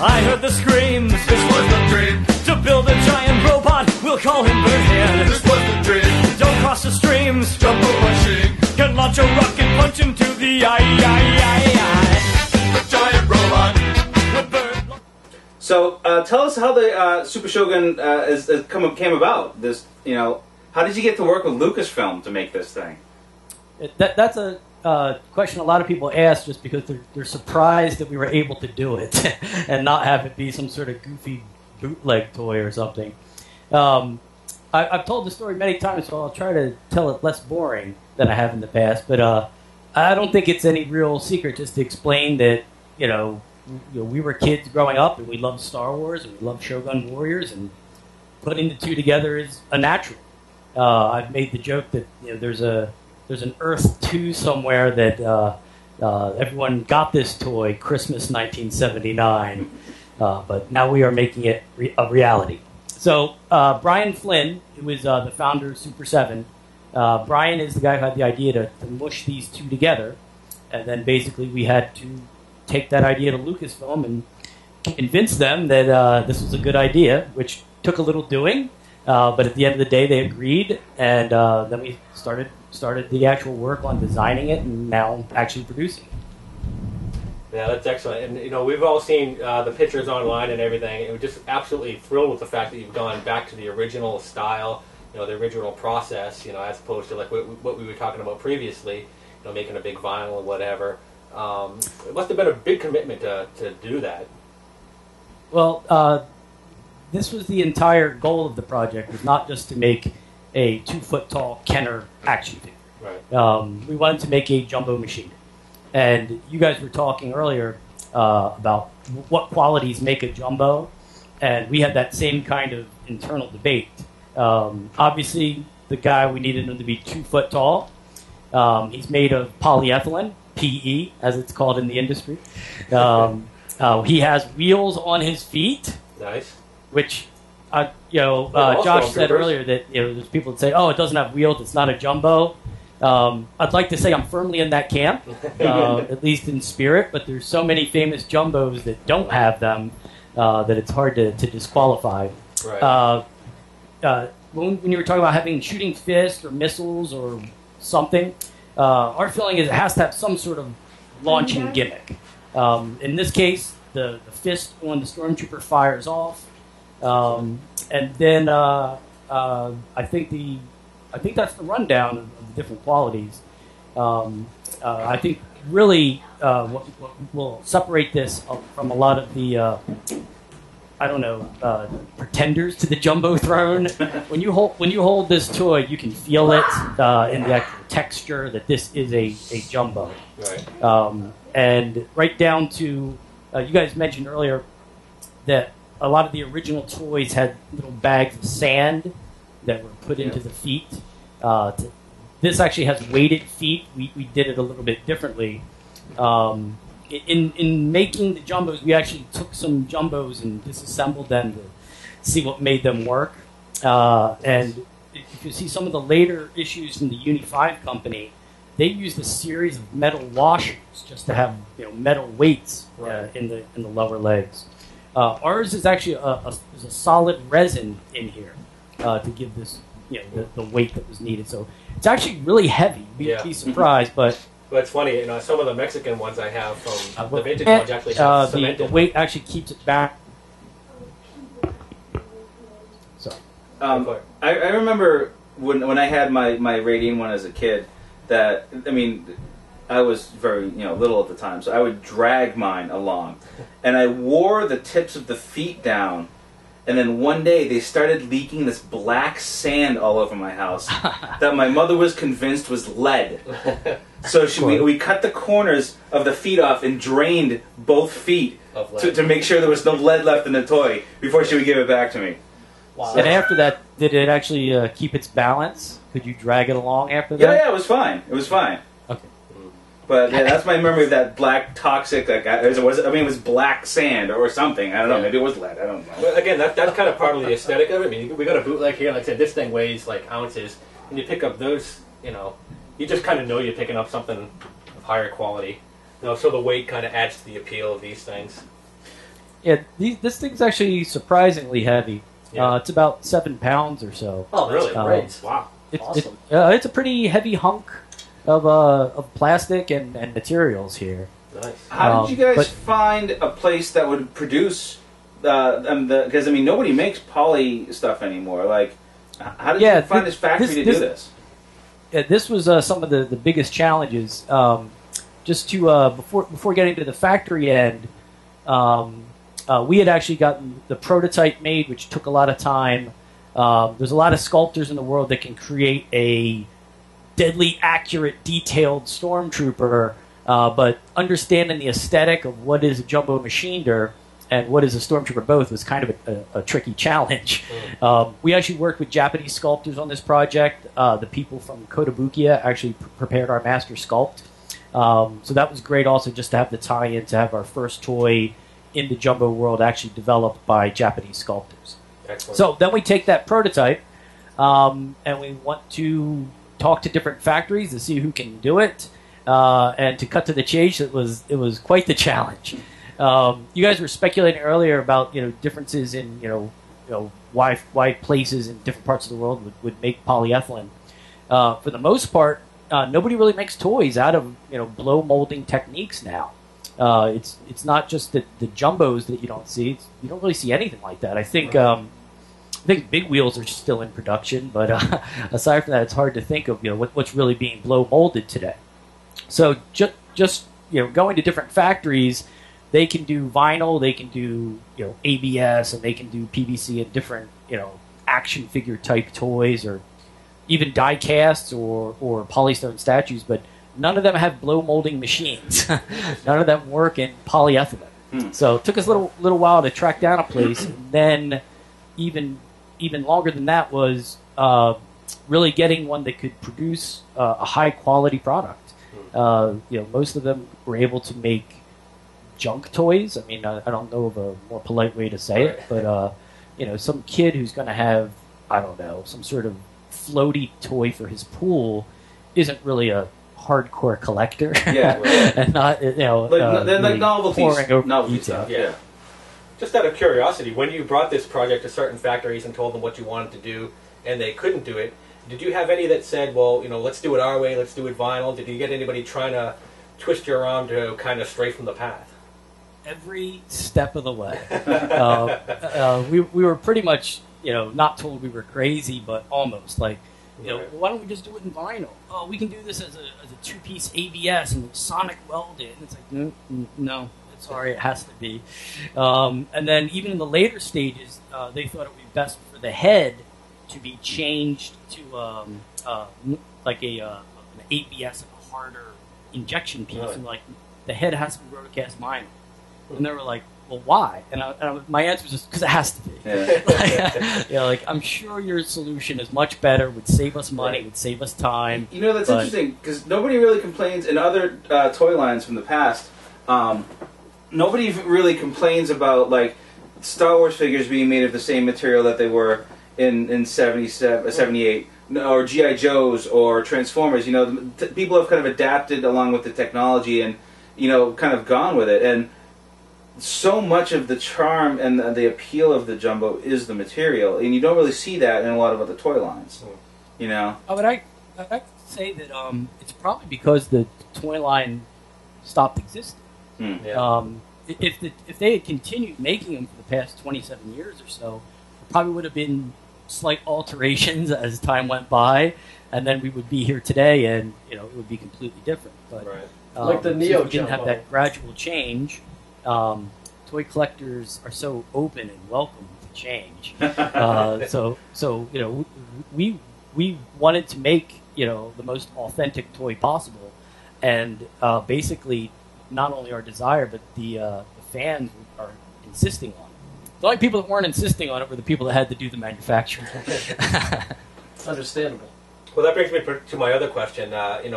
I heard the screams. This was the dream. To build a giant robot, we'll call him Birdhead. This was the dream. Don't cross the streams. Jumbo machine. Can launch a rocket, punch him to the eye. The giant robot. With bird. So tell us how the Super Shogun came about. This, how did you get to work with Lucasfilm to make this thing? That's a question a lot of people ask just because they're surprised that we were able to do it and not have it be some sort of goofy bootleg toy or something. I've told the story many times, so I'll try to tell it less boring than I have in the past. But I don't think it's any real secret just to explain that we were kids growing up and we loved Star Wars and we loved Shogun Warriors, and putting the two together is a natural. I've made the joke that there's an Earth 2 somewhere that everyone got this toy Christmas 1979, but now we are making it a reality. So Brian Flynn, who is the founder of Super 7, Brian is the guy who had the idea to mush these two together, and then basically we had to take that idea to Lucasfilm and convince them that this was a good idea, which took a little doing, but at the end of the day they agreed, and then we started the actual work on designing it and now actually producing it. Yeah, that's excellent. And, we've all seen the pictures online and everything. And we're just absolutely thrilled with the fact that you've gone back to the original style, the original process, as opposed to like what we were talking about previously, making a big vinyl or whatever. It must have been a big commitment to do that. Well, this was the entire goal of the project, was not just to make a 2-foot-tall Kenner action figure. Right. We wanted to make a jumbo machine. And you guys were talking earlier about what qualities make a jumbo, and we had that same kind of internal debate. Obviously, the guy, we needed him to be 2 foot tall. He's made of polyethylene, PE, as it's called in the industry. He has wheels on his feet. Nice. Which, Josh said earlier that there's people that say, "Oh, it doesn't have wheels; it's not a jumbo." I'd like to say I'm firmly in that camp, at least in spirit. But there's so many famous jumbos that don't have them that it's hard to disqualify. Right. When you were talking about having shooting fists or missiles or something, our feeling is it has to have some sort of launching gimmick. In this case, the fist on the Stormtrooper fires off. And then I think that's the rundown of the different qualities. I think really what will separate this from a lot of the pretenders to the jumbo throne. When you hold this toy, you can feel it in the actual texture that this is a jumbo. Right. And right down to you guys mentioned earlier that a lot of the original toys had little bags of sand that were put into the feet. This actually has weighted feet. We did it a little bit differently. In making the jumbos, we actually took some jumbos and disassembled them to see what made them work. And if you see some of the later issues from the Uni 5 company, they used a series of metal washers just to have metal weights in the lower legs. Ours is actually there's a solid resin in here to give this the weight that was needed. So it's actually really heavy. You'd be surprised, but it's funny. Some of the Mexican ones I have from the vintage ones actually have cement. The weight actually keeps it back. So I remember when I had my Radian one as a kid. That I was very little at the time, so I would drag mine along, and I wore the tips of the feet down, and then one day they started leaking this black sand all over my house that my mother was convinced was lead. So we cut the corners of the feet off and drained both feet to make sure there was no lead left in the toy before she would give it back to me. Wow. And after that, did it actually keep its balance? Could you drag it along after that? Yeah, it was fine. It was fine. Okay. But that's my memory of that black toxic. It was black sand or something. I don't know. Maybe it was lead. I don't know. But again, that's kind of part of the aesthetic of it. We got a bootleg here. Like I said, this thing weighs like ounces. When you pick up those, you just kind of know you're picking up something of higher quality. So the weight kind of adds to the appeal of these things. Yeah, this thing's actually surprisingly heavy. Yeah. It's about 7 pounds or so. Oh, that's Really? great. Wow. It's Awesome. it's a pretty heavy hunk of plastic and materials here. Nice. How did you guys but- find a place that would produce because I mean nobody makes poly stuff anymore. Like, how did you find this factory to do this? This was some of the biggest challenges. Just to before getting to the factory end, we had actually gotten the prototype made, which took a lot of time. There's a lot of sculptors in the world that can create a deadly accurate, detailed Stormtrooper, but understanding the aesthetic of what is a jumbo machiner and what is a Stormtrooper both was kind of a tricky challenge. We actually worked with Japanese sculptors on this project. The people from Kotobukiya actually prepared our master sculpt. So that was great also just to have the tie-in to have our first toy in the jumbo world actually developed by Japanese sculptors. Excellent. So then we take that prototype and we want to talk to different factories to see who can do it. And to cut to the chase, it was quite the challenge. You guys were speculating earlier about differences in why places in different parts of the world would make polyethylene. For the most part, nobody really makes toys out of blow molding techniques now. It's not just the jumbos that you don't see. You don't really see anything like that. I think big wheels are still in production, but aside from that, it's hard to think of what's really being blow molded today. So just going to different factories, they can do vinyl, they can do ABS, and they can do PVC and different action figure type toys, or even die casts or polystone statues, but none of them have blow molding machines. None of them work in polyethylene. So it took us a little while to track down a place, and then even longer than that was really getting one that could produce a high quality product. Most of them were able to make junk toys. I mean, I don't know of a more polite way to say it, but some kid who's going to have, I don't know, some sort of floaty toy for his pool isn't really a hardcore collector. Yeah, right. And not They're like novelties. Novelty detail. stuff. Yeah. Just out of curiosity, when you brought this project to certain factories and told them what you wanted to do, and they couldn't do it, did you have any that said, well, let's do it our way, let's do it vinyl? Did you get anybody trying to twist your arm to kind of stray from the path? Every step of the way. We were pretty much, not told we were crazy, but almost like, why don't we just do it in vinyl? Oh, we can do this as a two-piece ABS and sonic weld it. And it's like, no, sorry, it has to be. And then even in the later stages, they thought it would be best for the head to be changed to like an ABS and a harder injection piece. Really? And like the head has to be rotocast vinyl. And they were like, well, why? And my answer was just because it has to be. Yeah. I'm sure your solution is much better, would save us money, would save us time. That's interesting because nobody really complains in other toy lines from the past. Nobody really complains about like Star Wars figures being made of the same material that they were in 78, or G.I. Joes or Transformers. People have kind of adapted along with the technology and kind of gone with it. And so much of the charm and the appeal of the jumbo is the material, and you don't really see that in a lot of other toy lines. Oh, but I'd say that it's probably because the toy line stopped existing. Yeah. If they had continued making them for the past 27 years or so, there probably would have been slight alterations as time went by, and then we would be here today, and it would be completely different. But Like the Neo since we didn't have Jumbo. that gradual change. Toy collectors are so open and welcome to change. We wanted to make the most authentic toy possible, and basically not only our desire, but the fans are insisting on it. The only people that weren't insisting on it were the people that had to do the manufacturing. Understandable. Well, that brings me to my other question.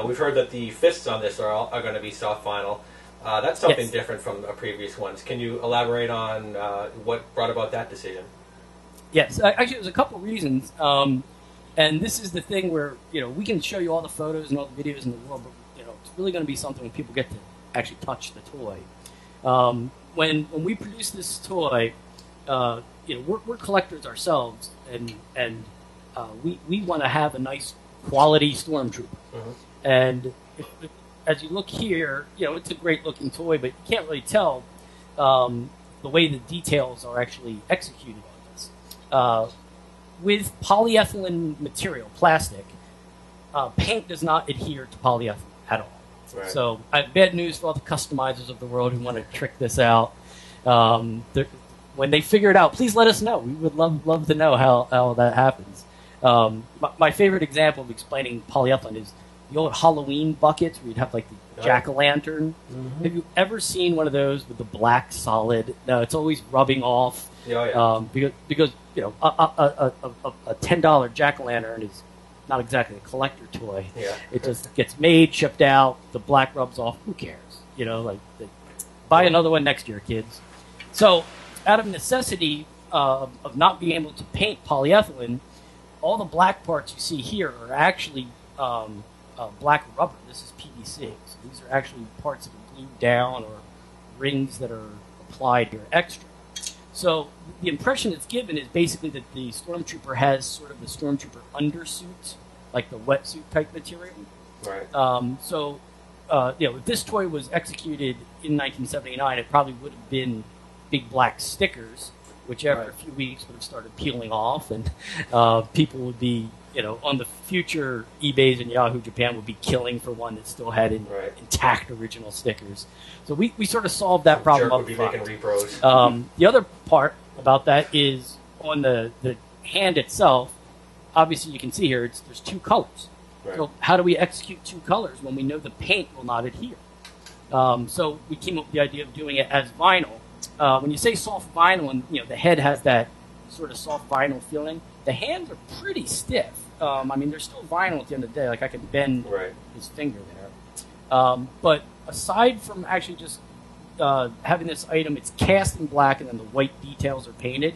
We've heard that the fists on this are going to be soft vinyl. That's something Yes. different from the previous ones. Can you elaborate on what brought about that decision? Yes, actually, there's a couple reasons, and this is the thing where we can show you all the photos and all the videos in the world, but it's really going to be something when people get to actually touch the toy. when we produce this toy, we're collectors ourselves, and we want to have a nice quality Stormtrooper. And as you look here, it's a great looking toy, but you can't really tell the way the details are actually executed on this. With polyethylene material, plastic, paint does not adhere to polyethylene at all. Right. So I have bad news for all the customizers of the world who want to trick this out. When they figure it out, please let us know. We would love to know how that happens. My favorite example of explaining polyethylene is the old Halloween buckets where you'd have like the jack-o'-lantern. Have you ever seen one of those with the black solid? No, it's always rubbing off. Because a $10 jack-o'-lantern is not exactly a collector toy. Yeah. It just gets made, shipped out, the black rubs off. Who cares? Buy another one next year, kids. So, out of necessity of not being able to paint polyethylene, all the black parts you see here are actually black rubber. This is PVC. So these are actually parts that are glued down or rings that are applied here extra. So the impression it's given is basically that the Stormtrooper has sort of the Stormtrooper undersuit, like the wetsuit type material. Right. If this toy was executed in 1979, it probably would have been big black stickers, which after a few weeks would have started peeling off, and people would be, on the future eBays and Yahoo Japan would be killing for one that still had intact original stickers. So we sort of solved that problem Jerk up would be front. making repros. The other part about that is on the hand itself. Obviously, you can see here there's two colors. Right. So how do we execute two colors when we know the paint will not adhere? So we came up with the idea of doing it as vinyl. When you say soft vinyl, and the head has that sort of soft vinyl feeling, the hands are pretty stiff. They're still vinyl at the end of the day. Like I can bend his finger there. But aside from actually just having this item, it's cast in black and then the white details are painted.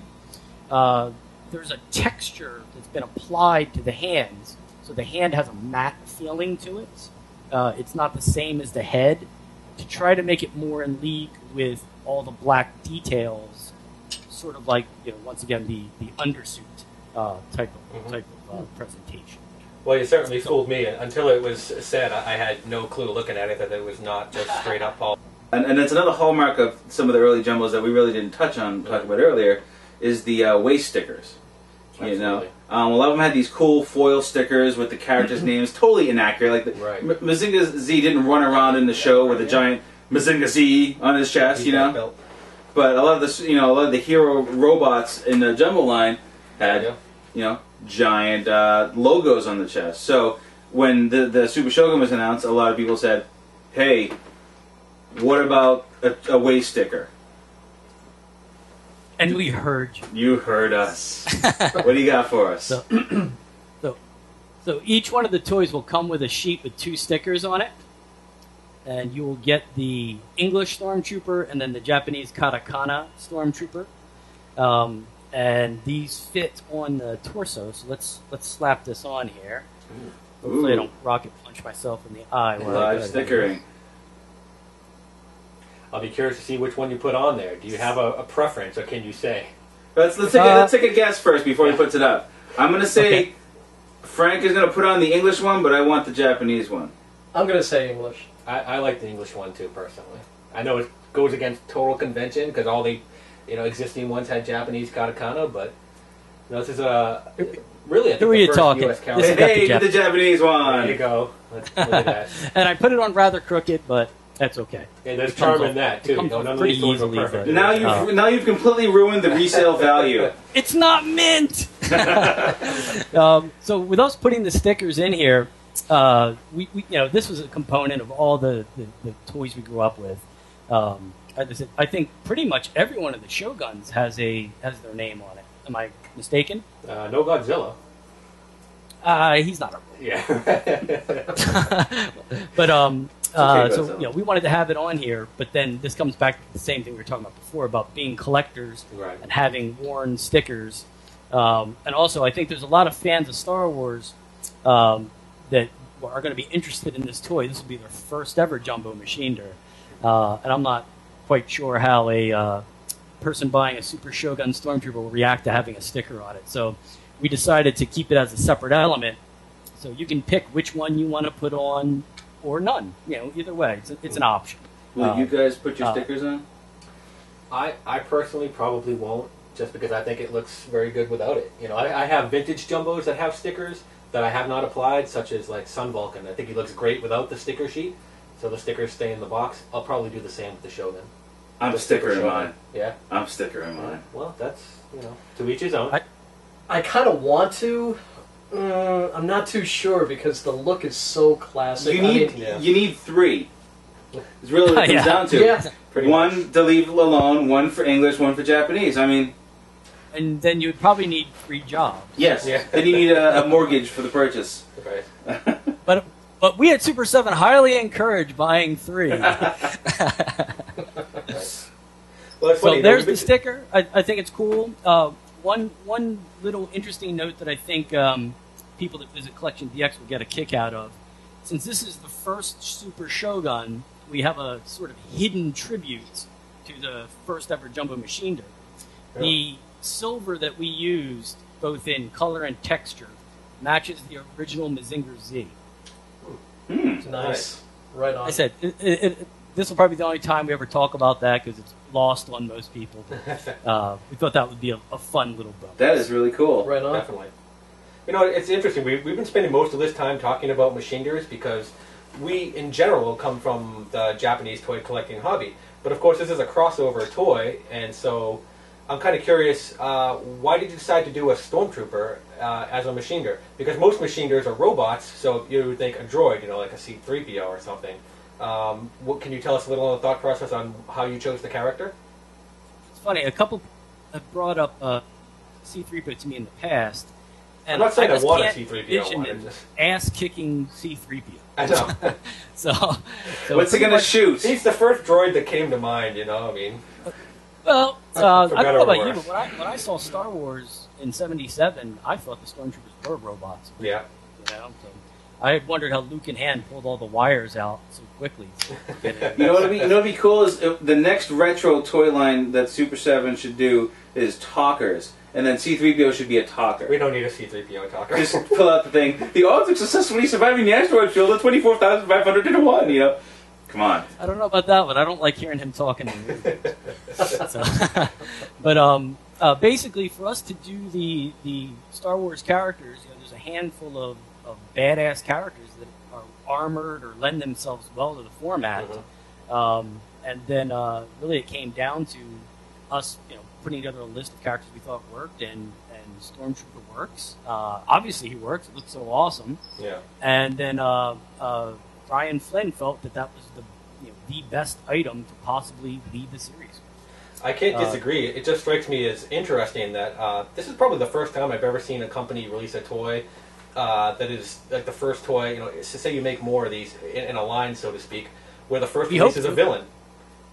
There's a texture that's been applied to the hands, so the hand has a matte feeling to it. It's not the same as the head, to try to make it more in league with all the black details, sort of like once again the undersuit type of presentation. Well, you certainly fooled me. Until it was said, I had no clue looking at it that it was not just straight up Paul. And it's another hallmark of some of the early jumbos that we really didn't talk about earlier, is the waist stickers. Absolutely. A lot of them had these cool foil stickers with the characters' names, totally inaccurate. Like Mazinga Z didn't run around in the show with a giant Mazinga Z on his chest, But a lot of the hero robots in the jumbo line had, giant logos on the chest. So when the Super Shogun was announced, a lot of people said, "Hey, what about a waist sticker?" And we heard you. You heard us. What do you got for us? So each one of the toys will come with a sheet with 2 stickers on it, and you will get the English Stormtrooper and then the Japanese Katakana Stormtrooper. And these fit on the torso, so let's slap this on here. Hopefully I don't rocket punch myself in the eye. Live stickering. I'll be curious to see which one you put on there. Do you have a preference, or can you say? Let's take a guess first before he puts it up. I'm going to say Frank is going to put on the English one, but I want the Japanese one. I'm going to say English. I like the English one too, personally. I know it goes against total convention because all the existing ones had Japanese katakana, but this is really I think Who are you first talking? US calendar. Hey, get the Japanese one. There you go. Look at that. And I put it on rather crooked, but that's okay. Yeah, there's charm in that too. None of these toys are perfect. Now you've completely ruined the resale value. It's not mint. So with us putting the stickers in here, we this was a component of all the toys we grew up with. I think pretty much every one of the Shoguns has their name on it. Am I mistaken? No Godzilla. He's not a Yeah. But okay, so we wanted to have it on here, but then this comes back to the same thing we were talking about before about being collectors and having worn stickers. And also, I think there's a lot of fans of Star Wars that are going to be interested in this toy. This will be their first ever jumbo machiner, and I'm not quite sure how a person buying a Super Shogun Stormtrooper will react to having a sticker on it. So we decided to keep it as a separate element. So you can pick which one you want to put on or none. Either way, it's an option. Will you guys put your stickers on? I personally probably won't, just because I think it looks very good without it. I have vintage jumbos that have stickers that I have not applied, such as like Sun Vulcan. I think he looks great without the sticker sheet, so the stickers stay in the box. I'll probably do the same with the Shogun. I'm a sticker in mine. Yeah? I'm sticker in mine. Well, that's, to each his own. I kind of want to. I'm not too sure because the look is so classic. You need 3. It's really what it comes down to. Yeah. One to leave alone, one for English, one for Japanese. I mean... And then you would probably need 3 jobs. Yes. Yeah. Then you need a mortgage for the purchase. Right. But we at Super 7 highly encourage buying 3. Well, it's funny, So there's the sticker. I think it's cool. One little interesting note that I think people that visit CollectionDX will get a kick out of. Since this is the first Super Shogun, we have a sort of hidden tribute to the first ever Jumbo Machinder. Yeah. The silver that we used, both in color and texture, matches the original Mazinger Z. Nice. Right on. I said, this will probably be the only time we ever talk about that because it's lost on most people. We thought that would be a fun little bonus. That is really cool. Right on. Definitely. It's interesting. We've been spending most of this time talking about Machinders because we, in general, come from the Japanese toy collecting hobby. But of course, this is a crossover toy, and so I'm kind of curious, why did you decide to do a Stormtrooper as a Machinder? Because most Machinders are robots, so you would think a droid, like a C-3PO or something. What can you tell us a little on the thought process on how you chose the character? It's funny, a couple have brought up C-3PO to me in the past. And I'm not saying I just want a can't C-3PO envision one, an I'm just- ass-kicking C-3PO. I know. So What's he gonna shoot? He's the first droid that came to mind, I mean. Well, For I don't better know or about you, worse. but when I saw Star Wars in '77, I thought the Stormtroopers were robots. Yeah. So I had wondered how Luke and Han pulled all the wires out so quickly. You know what'd be cool is the next retro toy line that Super 7 should do is talkers, and then C-3PO should be a talker. We don't need a C-3PO talker. Just pull out the thing. The object successfully surviving the asteroid field at 24,500 to 1. Come on. I don't know about that, but I don't like hearing him talking in movies. But basically, for us to do the Star Wars characters, there's a handful of badass characters that are armored or lend themselves well to the format. And then really it came down to us, putting together a list of characters we thought worked, and Stormtrooper works. Obviously he works. It looks so awesome. Yeah. And then Brian Flynn felt that was the best item to possibly lead the series. I can't disagree. It just strikes me as interesting that this is probably the first time I've ever seen a company release a toy that is like the first toy. Say you make more of these in a line, so to speak, where the first release is a villain.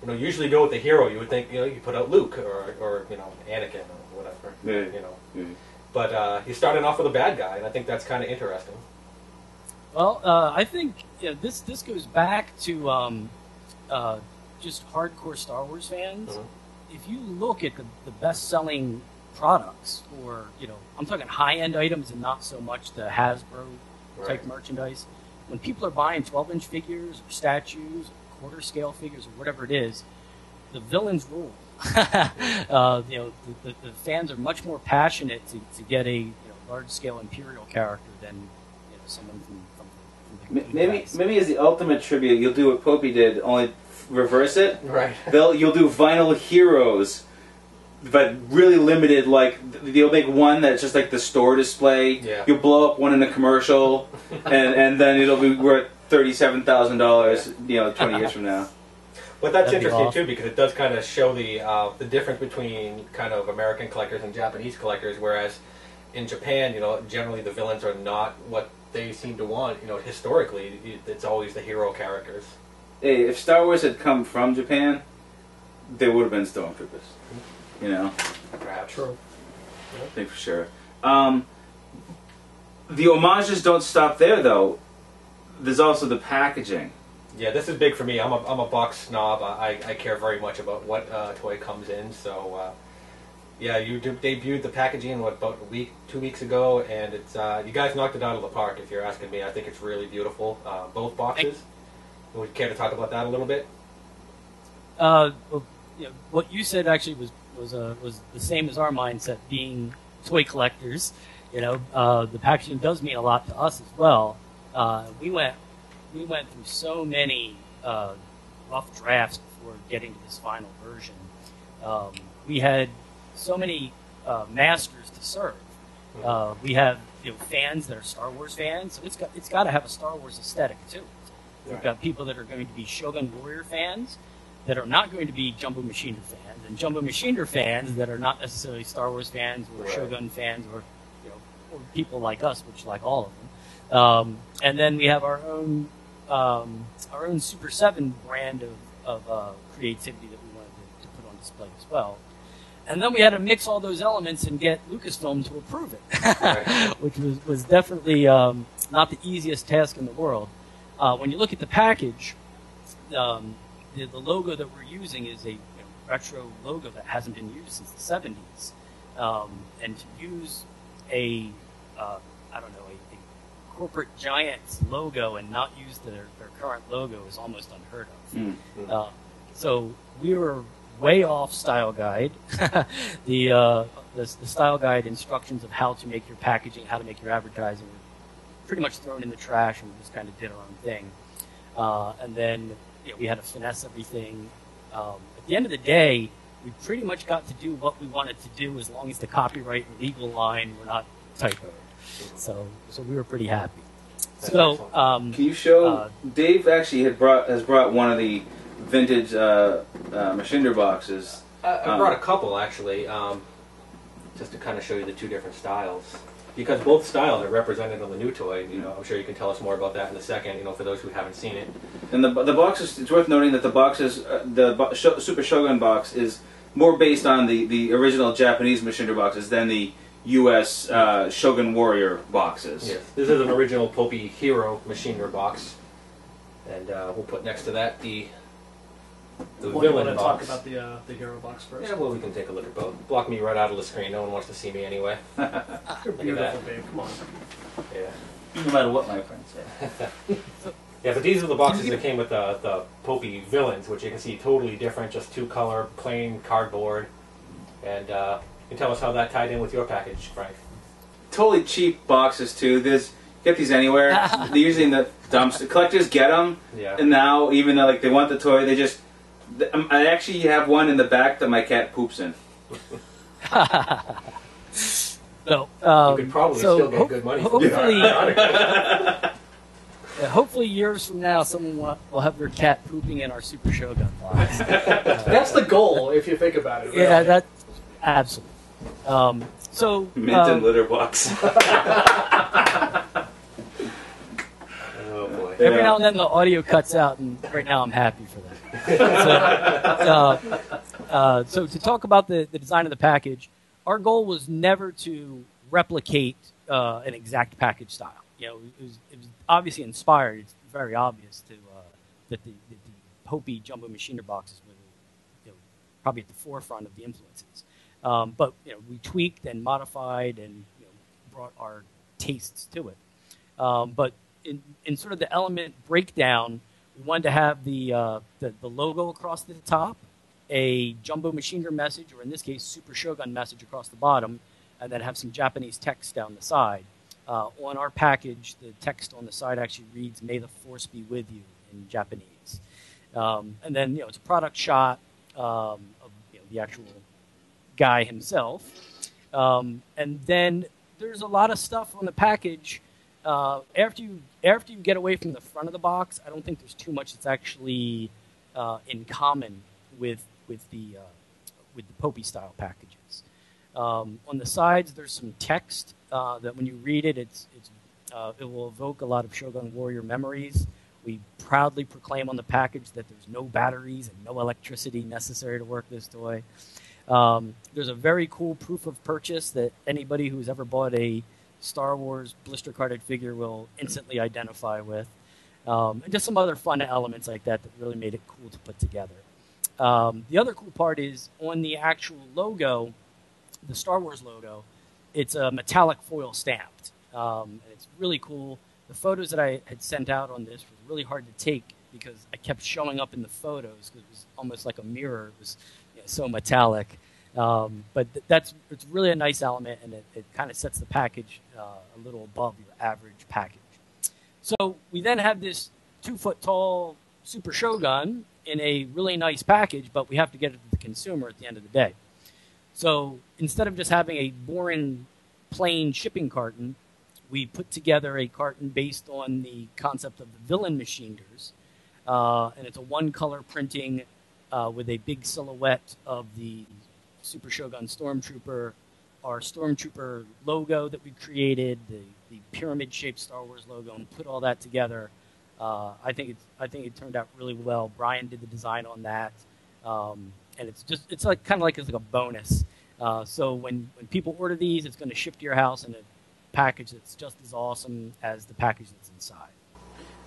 Usually go with the hero. You would think you put out Luke or Anakin or whatever. Yeah. But he's starting off with a bad guy, and I think that's kind of interesting. Well, I think this goes back to just hardcore Star Wars fans. If you look at the best-selling products, or I'm talking high-end items and not so much the Hasbro type merchandise. When people are buying 12-inch figures or statues, or quarter-scale figures, or whatever it is, the villains rule. The fans are much more passionate to get a large-scale Imperial character than someone from Maybe as the ultimate tribute, you'll do what Popey did, only reverse it. Right. You'll do vinyl heroes, but really limited. Like you'll make one that's just like the store display. Yeah. You'll blow up one in a commercial, and then it'll be worth $37,000. 20 years from now. But that's That'd be interesting awesome. too, because it does kind of show the difference between kind of American collectors and Japanese collectors. Whereas in Japan, generally the villains are not what they seem to want. Historically, it's always the hero characters. Hey, if Star Wars had come from Japan, they would have been Stormtroopers. Perhaps. True. I think for sure. The homages don't stop there, though. There's also the packaging. Yeah, this is big for me. I'm a box snob. I care very much about what toy comes in. So, yeah, you debuted the packaging about a week, 2 weeks ago, and it's you guys knocked it out of the park. If you're asking me, I think it's really beautiful. Both boxes. Would you care to talk about that a little bit? Well, what you said actually was the same as our mindset, being toy collectors. The packaging does mean a lot to us as well. We went through so many rough drafts before getting to this final version. We had so many masters to serve. We have fans that are Star Wars fans, so it's got to have a Star Wars aesthetic too. We've got people that are going to be Shogun Warrior fans that are not going to be Jumbo Machiner fans, and Jumbo Machiner fans that are not necessarily Star Wars fans or Shogun fans or people like us, which like all of them. And then we have our own Super 7 brand of creativity that we wanted to put on display as well. And then we had to mix all those elements and get Lucasfilm to approve it, which was definitely not the easiest task in the world. When you look at the package, the logo that we're using is a retro logo that hasn't been used since the 70s. And to use a corporate giant's logo and not use their current logo is almost unheard of. So we were way off style guide. The style guide instructions of how to make your packaging, how to make your advertising were pretty much thrown in the trash, and we just kind of did our own thing. And then we had to finesse everything. At the end of the day, we pretty much got to do what we wanted to do as long as the copyright and legal line were not typoed. So we were pretty happy. So can you show? Dave actually has brought one of the vintage Machinder boxes. I brought a couple actually, just to kind of show you the two different styles. Because both styles are represented on the new toy. I'm sure you can tell us more about that in a second. For those who haven't seen it. And the boxes. It's worth noting that the boxes, Super Shogun box is more based on the original Japanese Machinder boxes than the U.S. Shogun Warrior boxes. Yes, this is an original Popey Hero Machinder box, and we'll put next to that the villain box. Talk about the hero box first. Yeah, well, we can take a look at both. Block me right out of the screen. No one wants to see me anyway. You're beautiful, babe. Come on. Yeah. No matter what my friends say. Yeah, but these are the boxes that came with the Popey villains, which you can see totally different, just two-color, plain cardboard. And you can tell us how that tied in with your package, Frank. Totally cheap boxes too. You get these anywhere. They're usually in the dumpster. Collectors get them, and now even though they want the toy, they just. I actually have one in the back that my cat poops in. So, you could probably still get good money for it. Hopefully, years from now, someone will have their cat pooping in our Super Shogun box. That's the goal, if you think about it. Right? Yeah, that absolutely. Mint and litter box. Oh boy! Every now and then, the audio cuts out, and right now, I'm happy for that. So to talk about the design of the package, our goal was never to replicate an exact package style. It was obviously inspired. It's very obvious that the Popey Jumbo Machinder boxes were probably at the forefront of the influences. But we tweaked and modified and brought our tastes to it. But in sort of the element breakdown, we wanted to have the logo across the top, a Jumbo Machinder message, or in this case, Super Shogun message across the bottom, and then have some Japanese text down the side. On our package, the text on the side actually reads, "May the Force be with you," in Japanese. And then, it's a product shot of the actual guy himself. And then there's a lot of stuff on the package. After you get away from the front of the box, I don't think there's too much that's actually in common with the Popey style packages. On the sides, there's some text that when you read it, it will evoke a lot of Shogun Warrior memories. We proudly proclaim on the package that there's no batteries and no electricity necessary to work this toy. There's a very cool proof of purchase that anybody who's ever bought a Star Wars blister carded figure will instantly identify with. And just some other fun elements like that that really made it cool to put together. The other cool part is on the actual logo, the Star Wars logo, it's a metallic foil stamped. And it's really cool. The photos that I had sent out on this were really hard to take because I kept showing up in the photos because it was almost like a mirror. It was so metallic. But it's really a nice element, and it kind of sets the package a little above your average package. So we then have this 2-foot-tall Super Shogun in a really nice package, but we have to get it to the consumer at the end of the day. So instead of just having a boring, plain shipping carton, we put together a carton based on the concept of the villain machiners. And it's a one-color printing with a big silhouette of the Super Shogun Stormtrooper, our Stormtrooper logo that we created, the pyramid-shaped Star Wars logo, and put all that together. I think it turned out really well. Brian did the design on that, and it's like kind of like it's like a bonus. So when people order these, it's going to ship to your house in a package that's just as awesome as the package that's inside.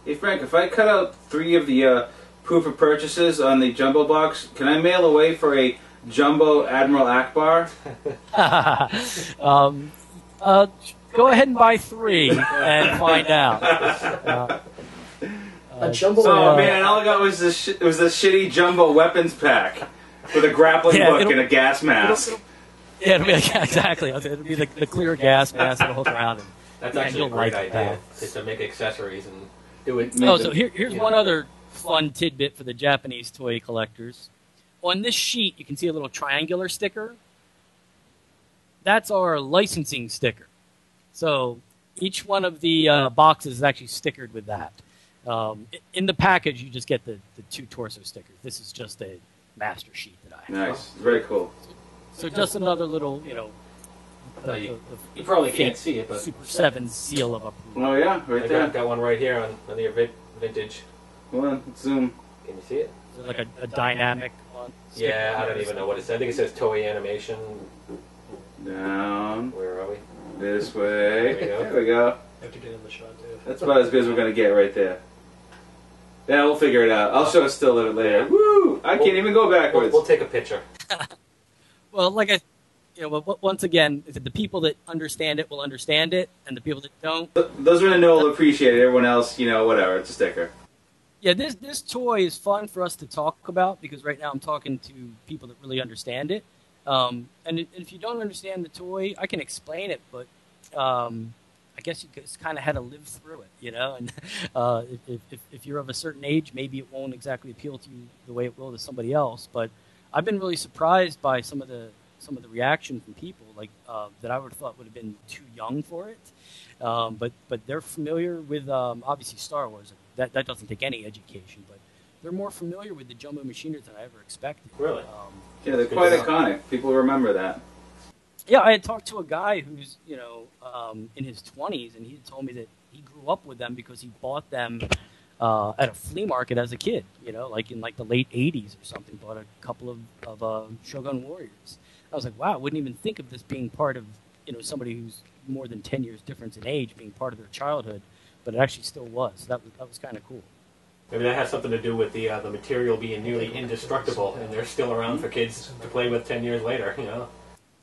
Hey Frank, if I cut out 3 of the proof of purchases on the jumbo box, can I mail away for a jumbo Admiral Akbar? Go ahead and buy 3 and find out. A jumbo. Oh man, all I got was this shitty jumbo weapons pack with a grappling hook and a gas mask. Yeah, it'll be exactly. It'll be the clear gas mask that'll hook around. That's actually a great idea. Is to make accessories and do it. Oh, so here's one other fun tidbit for the Japanese toy collectors. On this sheet, you can see a little triangular sticker. That's our licensing sticker. So each one of the boxes is actually stickered with that. In the package, you just get the 2 torso stickers. This is just a master sheet that I have. Nice, very cool. So just another little, you probably can't see it, but Super 7 seal of approval. Oh yeah, right there. I've got one right here on the vintage. Hold on, let's zoom. Can you see it? Is it like a dynamic one? Yeah, I don't even know what it says. I think it says Toei Animation. Down. Where are we? This way. There we go. I have to get in the shot too. That's about as good as we're gonna get right there. Yeah, we'll figure it out. I'll show it still a little later. Woo! I can't even go backwards. We'll take a picture. Well, once again, the people that understand it will understand it, and the people that don't. Those who know will appreciate it. Everyone else, whatever. It's a sticker. Yeah, this toy is fun for us to talk about because right now I'm talking to people that really understand it. And if you don't understand the toy, I can explain it, but I guess you just kind of had to live through it, And if you're of a certain age, maybe it won't exactly appeal to you the way it will to somebody else. But I've been really surprised by some of the reaction from people, like that I would have thought would have been too young for it. But they're familiar with obviously Star Wars. That doesn't take any education, but they're more familiar with the jumbo machiners than I ever expected. Really? Yeah, they're quite iconic. People remember that. Yeah, I had talked to a guy who's, in his 20s, and he told me that he grew up with them because he bought them at a flea market as a kid, like in the late 80s or something, bought a couple of Shogun Warriors. I was like, wow, I wouldn't even think of this being part of, somebody who's more than 10 years difference in age being part of their childhood, but it actually still was. That was kind of cool. Maybe that has something to do with the material being nearly indestructible, and they're still around for kids to play with 10 years later,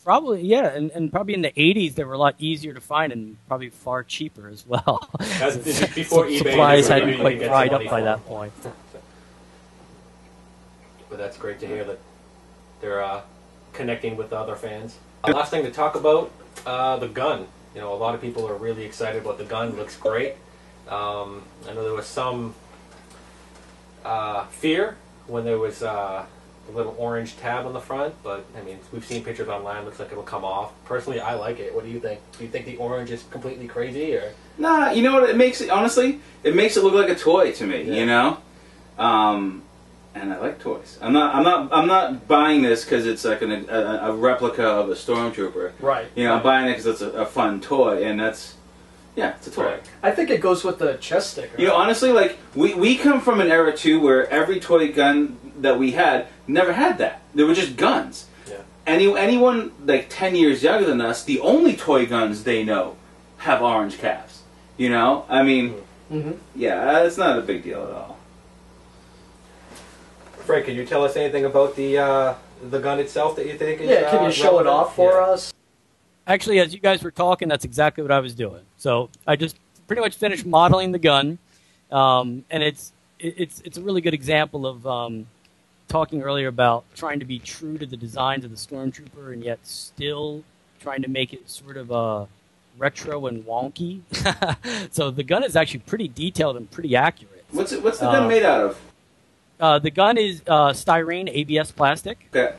Probably, yeah, and probably in the 80s they were a lot easier to find and probably far cheaper as well. Before eBay, supplies hadn't quite dried up by that point. But that's great to hear that they're connecting with the other fans. Last thing to talk about, the gun. A lot of people are really excited about the gun. It looks great. I know there was some fear when there was the little orange tab on the front, but I mean, we've seen pictures online. Looks like it'll come off. Personally, I like it. What do you think? Do you think the orange is completely crazy, or? Nah, you know what? It makes it, honestly, it makes it look like a toy to me. Yeah. And I like toys. I'm not buying this because it's like a replica of a Stormtrooper. Right. I'm buying it because it's a fun toy, and it's a toy. Right. I think it goes with the chest sticker. Honestly, we come from an era too where every toy gun that we had never had that. They were just guns. Yeah. Anyone 10 years younger than us, the only toy guns they know have orange caps. I mean, Mm-hmm. Yeah, it's not a big deal at all. Frank, can you tell us anything about the gun itself that you think is Yeah, can you show it relevant? off for Yeah. us? Actually, as you guys were talking, that's exactly what I was doing. So I just pretty much finished modeling the gun, and it's a really good example of talking earlier about trying to be true to the designs of the Stormtrooper and yet still trying to make it sort of retro and wonky. So the gun is actually pretty detailed and pretty accurate. What's the gun made out of? The gun is styrene ABS plastic. Okay.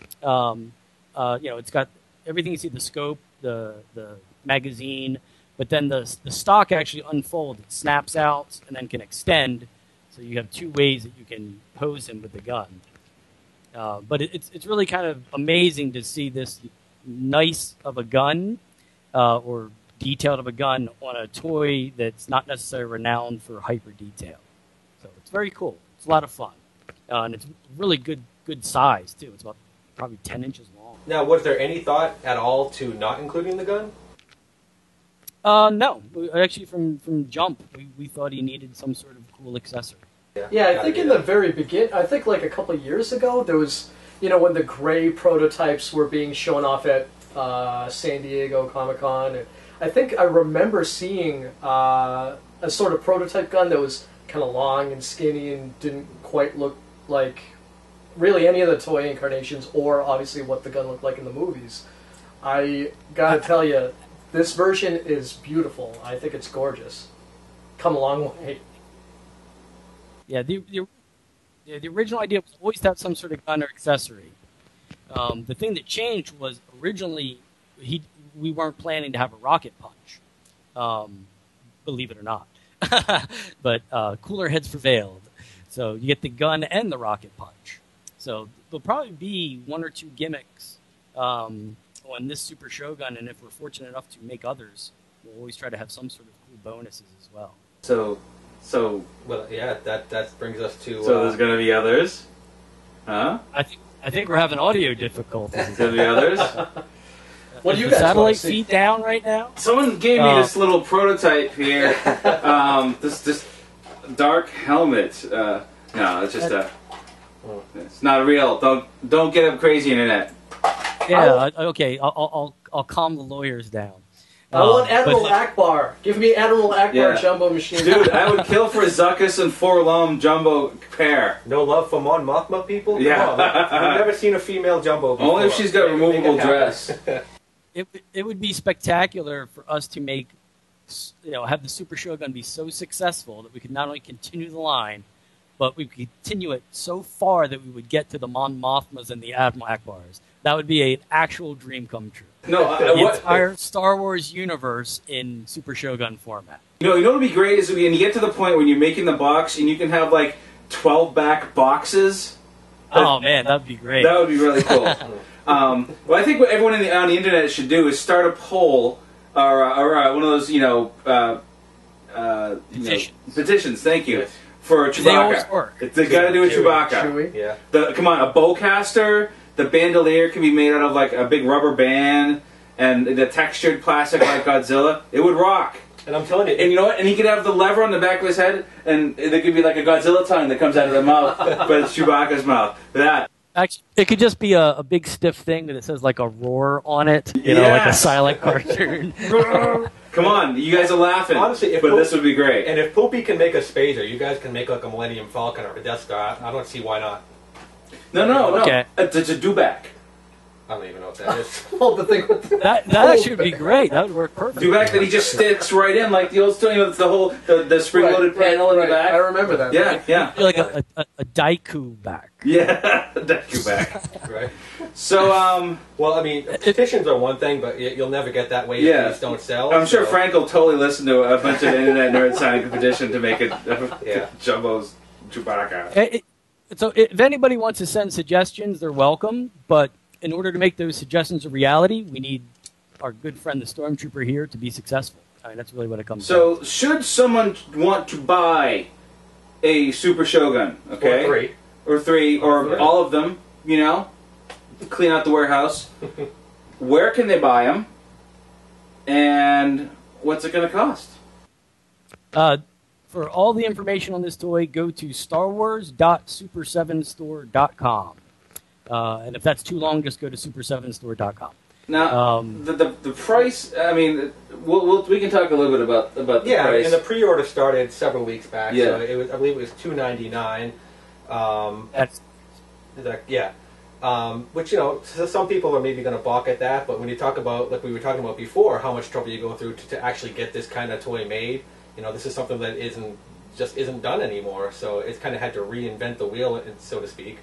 It's got everything you see: the scope, the magazine, but then the stock actually unfolds. It snaps out and then can extend. So you have two ways that you can pose him with the gun. But it's really kind of amazing to see this nice of a gun or detailed of a gun on a toy that's not necessarily renowned for hyper detail. So it's very cool. It's a lot of fun. And it's really good size, too. It's about probably 10 inches long. Now, was there any thought at all to not including the gun? No. Actually, from jump, we thought he needed some sort of cool accessory. Yeah, I think in the very beginning, I think like a couple of years ago, there was, when the gray prototypes were being shown off at San Diego Comic-Con, and I think I remember seeing a sort of prototype gun that was kind of long and skinny and didn't quite look like really any of the toy incarnations or obviously what the gun looked like in the movies. I gotta tell you, this version is beautiful. I think it's gorgeous. Come a long way. Yeah, the original idea was always to have some sort of gun or accessory. The thing that changed was originally we weren't planning to have a rocket punch, believe it or not. But cooler heads prevailed. So you get the gun and the rocket punch. So there'll probably be one or two gimmicks on this Super Shogun, and if we're fortunate enough to make others, we'll always try to have some sort of cool bonuses as well. So Well, yeah, that brings us to... So there's gonna be others? Huh? I think we're having audio difficulties. There's gonna be others? What do you Is the guys want satellite to see? feed down right now? Someone gave me this little prototype here. This dark helmet. No, it's just it's not real. Don't get up crazy, internet. Yeah, okay. I'll calm the lawyers down. I want Admiral but- Akbar. Give me Admiral Akbar Yeah. jumbo machine. Dude, I would kill for a Zuckuss and Forlom jumbo pair. No love for Mon Mothma people? Come Yeah. on, I've never seen a female jumbo before. Only if she's got Make it removable happen. dress. It would be spectacular for us to make, have the Super Shogun be so successful that we could not only continue the line, but we could continue it so far that we would get to the Mon Mothmas and the Admiral Akbars. That would be an actual dream come true. No, The what? entire Star Wars universe in Super Shogun format. You know what would be great is when you get to the point when you're making the box and you can have like 12 back boxes. Oh man, that'd be great. That would be really cool. Well, I think what everyone on the internet should do is start a poll or one of those, petitions. Thank you. Yes. For Chewbacca. They always work. They got to do a Chewbacca. Chewie. Yeah. Come on, a bowcaster. The bandolier can be made out of like a big rubber band, and the textured plastic like Godzilla. It would rock. And I'm telling you, And you know what? And he could have the lever on the back of his head, and there could be like a Godzilla tongue that comes out of the mouth, but it's Chewbacca's mouth. That. Actually, it could just be a big stiff thing that says like a roar on it, like a Yes. silent cartoon. Come on, you guys are laughing. Honestly, but this would be great. and if Poopy can make a Spazer, you guys can make like a Millennium Falcon or a Death Star. I don't see why not. No. Okay. It's a do-back. I don't even know what that is. Oh, the thing with That actually would be great. That would work perfect. Do-back that he just sticks right in, like the old story. It's the whole the spring-loaded panel in the back. I remember that. Yeah. Like a Daiku back. Yeah, the do-back. Right. So, Well, I mean, petitions are one thing, but you'll never get that way Yeah. if these don't sell. I'm sure so- Frank will totally listen to a bunch of internet nerds signing a petition to make it Yeah. Jumbo's Chewbacca. So if anybody wants to send suggestions, they're welcome. But in order to make those suggestions a reality, we need our good friend the Stormtrooper here to be successful. I mean, that's really what it comes down So, should someone want to buy a Super Shogun, okay? Or three. Or Three. all of them, clean out the warehouse. Where can they buy them? And what's it going to cost? For all the information on this toy, go to starwars.super7store.com. And if that's too long, just go to super7store.com. Now, the price. I mean, we can talk a little bit about the price. And the pre-order started several weeks back. Yeah. So it was, I believe it was $299. That's Which, you know, some people are maybe going to balk at that, but when you talk about, like we were talking about before, how much trouble you go through to actually get this kind of toy made, you know, this is something that isn't done anymore. So it's kind of had to reinvent the wheel, so to speak.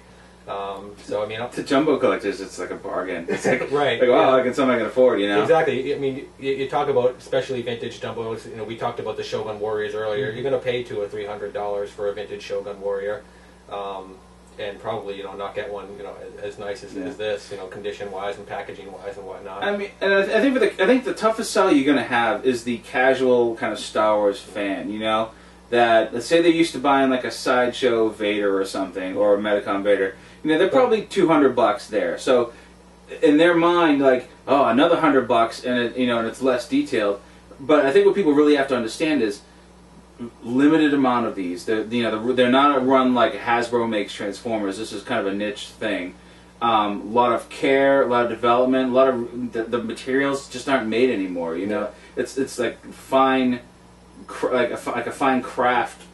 So I mean, to jumbo collectors, it's like a bargain. It's like, right? Like, wow, I can something I can afford, you know? Exactly. I mean, you talk about especially vintage jumbos. You know, we talked about the Shogun Warriors earlier. You're going to pay $200 or $300 for a vintage Shogun Warrior, and probably, you know, not get one, you know, as nice as this, you know, condition wise and packaging wise and whatnot. I mean, and I think the toughest sell you're going to have is the casual kind of Star Wars fan, you know, that let's say they're used to buying like a Sideshow Vader or something, or a Metacom Vader. You know, they're probably $200 there. So in their mind, like, oh, another $100, and it, you know, and it's less detailed. But I think what people really have to understand is limited amount of these. They're not a run like Hasbro makes Transformers. This is kind of a niche thing. A lot of care, a lot of development, a lot of the materials just aren't made anymore. You know, it's like fine, like a fine craft.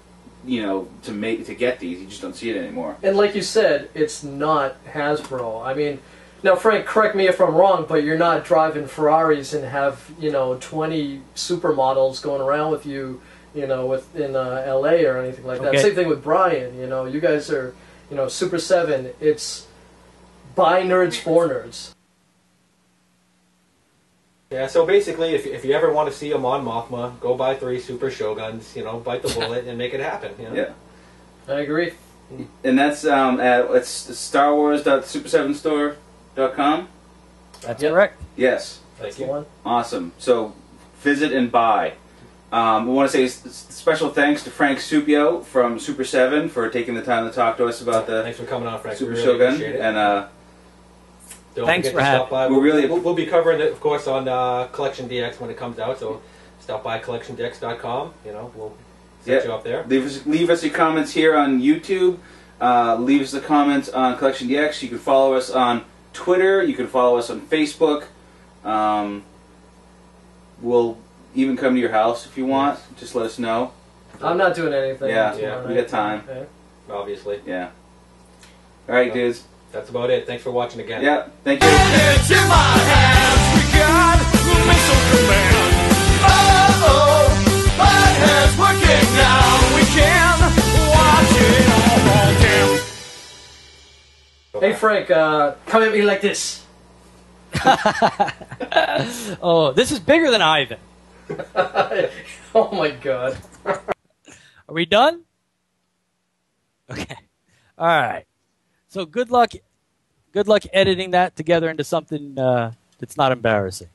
You know, to get these, you just don't see it anymore. And like you said, it's not Hasbro. I mean, now Frank, correct me if I'm wrong, but you're not driving Ferraris and have, you know, 20 supermodels going around with you, you know, in LA or anything like that. Okay. Same thing with Brian. You know, you guys are, you know, Super 7. It's by nerds for nerds. Yeah, so basically, if you ever want to see a Mon Mothma, go buy 3 Super Shoguns, you know, bite the bullet and make it happen. You know? Yeah. I agree. And that's it's starwars.super7store.com. That's correct. Yes. Thank The you. one. Awesome. So visit and buy. We want to say special thanks to Frank Supio from Super 7 for taking the time to talk to us about the Thanks for coming on, Frank. Super we really Shogun. appreciate it. And Don't Thanks forget for to stop by. We'll We'll be covering it, of course, on CollectionDX when it comes out. So stop by CollectionDX.com. You know, we'll set you up there. leave us your comments here on YouTube. Leave us the comments on CollectionDX. You can follow us on Twitter. You can follow us on Facebook. We'll even come to your house if you want. Just let us know. I'm not doing anything. Yeah, tomorrow we night. got time. Okay. Obviously. Yeah. All right, dudes. That's about it. Thanks for watching again. Yeah, thank you. It's in my hands. We got missile command. Oh, my hand's working now. We can watch it all, damn. Hey Frank, come at me like this. Oh, this is bigger than Ivan. Oh my God. Are we done? Okay. All right. So good luck editing that together into something that's not embarrassing.